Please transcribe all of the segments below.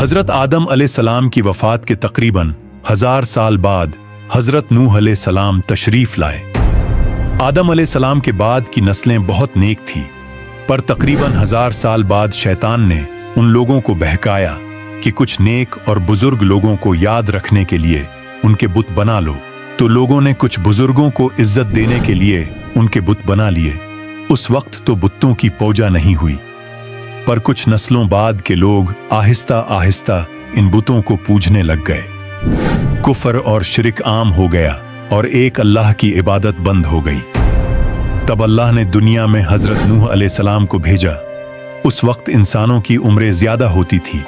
हज़रत आदम अलैहिस्सलाम की वफ़ात के तकरीबन 1000 साल बाद हज़रत नूह अलैहिस्सलाम तशरीफ़ लाए। आदम अलैहिस्सलाम के बाद की नस्लें बहुत नेक थी, पर तकरीबन 1000 साल बाद शैतान ने उन लोगों को बहकाया कि कुछ नेक और बुजुर्ग लोगों को याद रखने के लिए उनके बुत बना लो। तो लोगों ने कुछ बुजुर्गों को इज्जत देने के लिए उनके बुत बना लिए। उस वक्त तो बुतों की पूजा नहीं हुई, पर कुछ नस्लों बाद के लोग आहिस्ता आहिस्ता इन बुतों को पूजने लग गए। कुफर और शिरक आम हो गया और एक अल्लाह की इबादत बंद हो गई। तब अल्लाह ने दुनिया में हज़रत नूह अलैहिस्सलाम को भेजा। उस वक्त इंसानों की उम्रें ज्यादा होती थी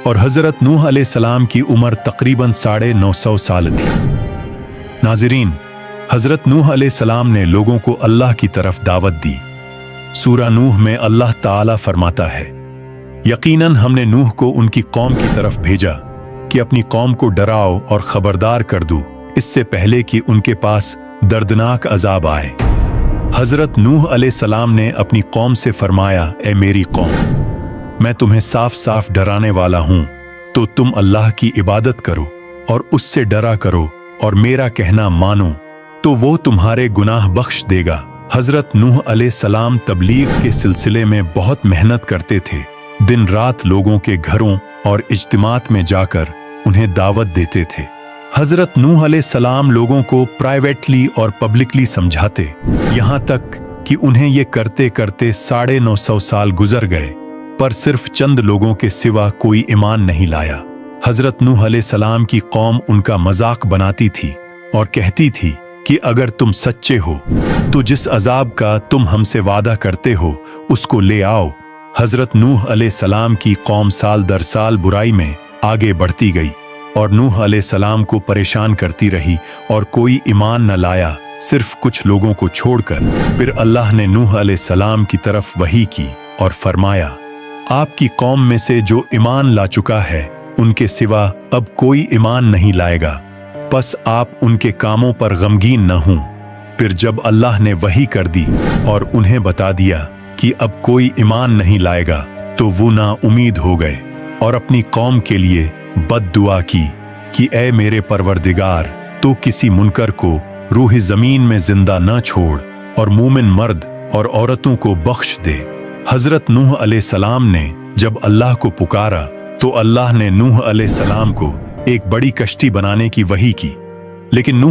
और हज़रत नूह अलैहिस्सलाम की उम्र तकरीबन 950 साल थी। नाज़रीन, हज़रत नूह अलैहिस्सलाम ने लोगों को अल्लाह की तरफ दावत दी। सूरा नूह में अल्लाह ताला फरमाता है, यकीनन हमने नूह को उनकी कौम की तरफ भेजा कि अपनी कौम को डराओ और खबरदार कर दो, इससे पहले कि उनके पास दर्दनाक अजाब आए। हज़रत नूह अलैहिस्सलाम ने अपनी कौम से फरमाया, ए मेरी कौम, मैं तुम्हें साफ साफ डराने वाला हूं, तो तुम अल्लाह की इबादत करो और उससे डरा करो और मेरा कहना मानो, तो वो तुम्हारे गुनाह बख्श देगा। हज़रत नूह अलैहिस्सलाम तबलीग के सिलसिले में बहुत मेहनत करते थे। दिन रात लोगों के घरों और इज्तिमात में जाकर उन्हें दावत देते थे। हज़रत नूह अलैहिस्सलाम लोगों को प्राइवेटली और पब्लिकली समझाते, यहाँ तक कि उन्हें ये करते करते 950 साल गुजर गए, पर सिर्फ चंद लोगों के सिवा कोई ईमान नहीं लाया। हज़रत नूह अलैहिस्सलाम की कौम उनका मजाक बनाती थी और कहती थी कि अगर तुम सच्चे हो तो जिस अजाब का तुम हमसे वादा करते हो उसको ले आओ। हज़रत नूह अलैहिस्सलाम की कौम साल दर साल बुराई में आगे बढ़ती गई और नूह अलैहिस्सलाम को परेशान करती रही और कोई ईमान न लाया, सिर्फ कुछ लोगों को छोड़कर। फिर अल्लाह ने नूह अलैहिस्सलाम की तरफ वही की और फरमाया, आपकी कौम में से जो ईमान ला चुका है उनके सिवा अब कोई ईमान नहीं लाएगा, बस आप उनके कामों पर गमगीन न हों। फिर जब अल्लाह ने वही कर दी और उन्हें बता दिया कि अब कोई ईमान नहीं लाएगा, तो वो ना उम्मीद हो गए और अपनी कौम के लिए बद्दुआ की कि ए मेरे परवरदिगार, तो किसी मुनकर को रूह ज़मीन में जिंदा न छोड़ और मोमिन मर्द और औरतों को बख्श दे। हज़रत नूह अलैहिस्सलाम ने जब अल्लाह को पुकारा तो अल्लाह ने नूह अलैहिस्सलाम को एक बड़ी कश्ती बनाने की वही की, लेकिन नूह